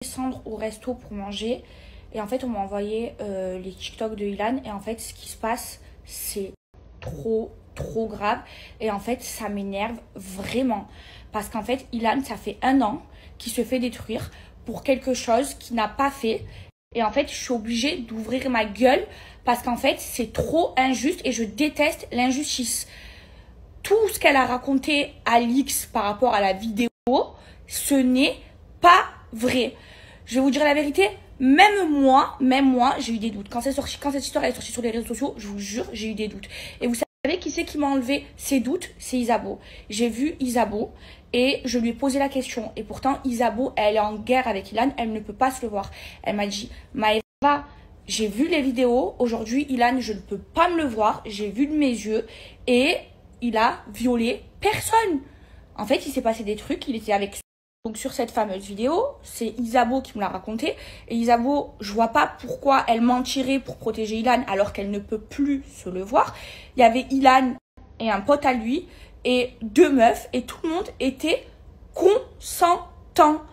Descendre au resto pour manger et en fait on m'a envoyé les TikTok de Ilan et en fait ce qui se passe c'est trop grave et en fait ça m'énerve vraiment parce qu'en fait Ilan ça fait 1 an qu'il se fait détruire pour quelque chose qu'il n'a pas fait et en fait je suis obligée d'ouvrir ma gueule parce qu'en fait c'est trop injuste et je déteste l'injustice. Tout ce qu'elle a raconté à Alix par rapport à la vidéo, ce n'est pas vrai. Je vais vous dire la vérité, même moi, j'ai eu des doutes. Quand cette histoire est sortie sur les réseaux sociaux, je vous jure, j'ai eu des doutes. Et vous savez qui c'est qui m'a enlevé ces doutes? C'est Isabeau. J'ai vu Isabeau et je lui ai posé la question. Et pourtant, Isabeau, elle est en guerre avec Ilan, elle ne peut pas se le voir. Elle m'a dit, Maëva, j'ai vu les vidéos, aujourd'hui, Ilan, je ne peux pas me le voir, j'ai vu de mes yeux et il a violé personne. En fait, il s'est passé des trucs, il était avec... Donc sur cette fameuse vidéo, c'est Isabeau qui me l'a raconté. Et Isabeau, je vois pas pourquoi elle mentirait pour protéger Ilan alors qu'elle ne peut plus se le voir. Il y avait Ilan et un pote à lui et 2 meufs et tout le monde était consentant.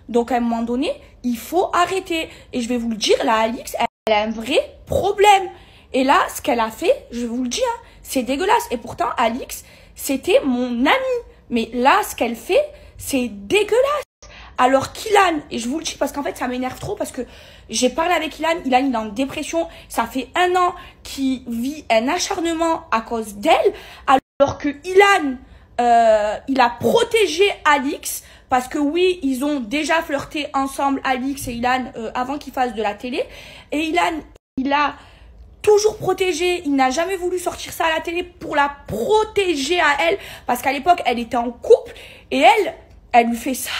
Donc à un moment donné, il faut arrêter. Et je vais vous le dire, là, Alix, elle a un vrai problème. Et là, ce qu'elle a fait, je vais vous le dire, hein, c'est dégueulasse. Et pourtant, Alix, c'était mon amie. Mais là, ce qu'elle fait... c'est dégueulasse. Alors qu'Ilan, et je vous le dis parce qu'en fait ça m'énerve trop parce que j'ai parlé avec Ilan, il est en dépression, ça fait 1 an qu'il vit un acharnement à cause d'elle, alors que Ilan, il a protégé Alix, parce que oui, ils ont déjà flirté ensemble, Alix et Ilan, avant qu'ils fassent de la télé, et Ilan, il a toujours protégé, il n'a jamais voulu sortir ça à la télé pour la protéger à elle, parce qu'à l'époque, elle était en couple, et elle lui fait ça.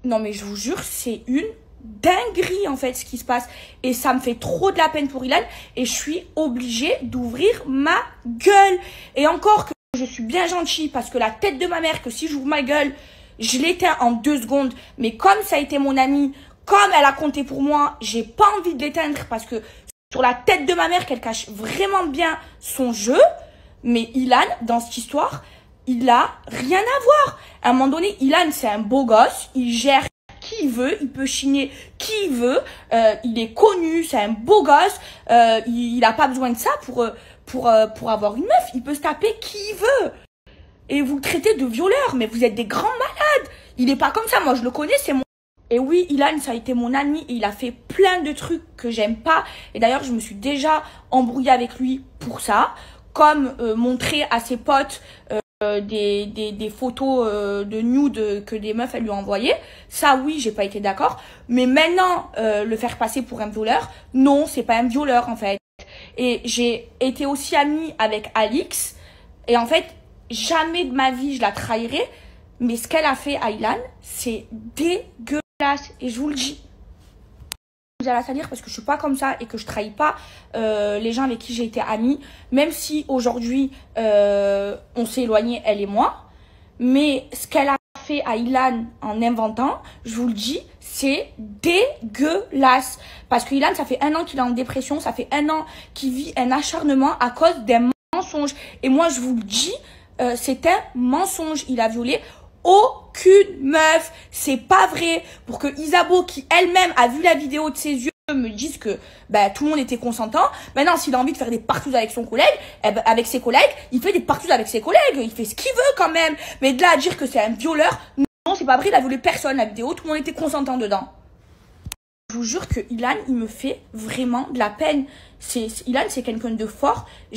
Non, mais je vous jure, c'est une dinguerie, en fait, ce qui se passe. Et ça me fait trop de la peine pour Ilan. Et je suis obligée d'ouvrir ma gueule. Et encore que je suis bien gentille, parce que la tête de ma mère, que si j'ouvre ma gueule, je l'éteins en 2 secondes. Mais comme ça a été mon amie, comme elle a compté pour moi, j'ai pas envie de l'éteindre, parce que sur la tête de ma mère, qu'elle cache vraiment bien son jeu. Mais Ilan, dans cette histoire... il a rien à voir. À un moment donné, Ilan, c'est un beau gosse. Il gère qui il veut. Il peut chiner qui il veut. Il est connu. C'est un beau gosse. Il a pas besoin de ça pour avoir une meuf. Il peut se taper qui il veut. Et vous le traitez de violeur. Mais vous êtes des grands malades. Il est pas comme ça. Moi, je le connais. C'est mon... Et oui, Ilan, ça a été mon ami. Et il a fait plein de trucs que j'aime pas. Et d'ailleurs, je me suis déjà embrouillée avec lui pour ça. Comme montrer à ses potes... des photos de nude que des meufs elles lui ont envoyé. Ça oui, j'ai pas été d'accord. Mais maintenant, le faire passer pour un violeur, non, c'est pas un violeur en fait. Et j'ai été aussi amie avec Alix. Et en fait, jamais de ma vie je la trahirai. Mais ce qu'elle a fait à Ilan, c'est dégueulasse. Et je vous le dis. À la salir parce que je suis pas comme ça et que je trahis pas les gens avec qui j'ai été amie, même si aujourd'hui on s'est éloigné elle et moi, mais ce qu'elle a fait à Ilan en inventant, je vous le dis, c'est dégueulasse parce que Ilan, ça fait 1 an qu'il est en dépression, ça fait 1 an qu'il vit un acharnement à cause d'un mensonge et moi je vous le dis, c'est un mensonge. Il a violé aucune meuf, c'est pas vrai. Pour que Isabeau, qui elle-même a vu la vidéo de ses yeux, me dise que tout le monde était consentant. Maintenant, s'il a envie de faire des partouzes avec son collègue, avec ses collègues, il fait des partouzes avec ses collègues. Il fait ce qu'il veut quand même. Mais de là à dire que c'est un violeur, non, c'est pas vrai. Il a violé personne. La vidéo, tout le monde était consentant dedans. Je vous jure que Ilan, il me fait vraiment de la peine. Ilan, c'est quelqu'un de fort.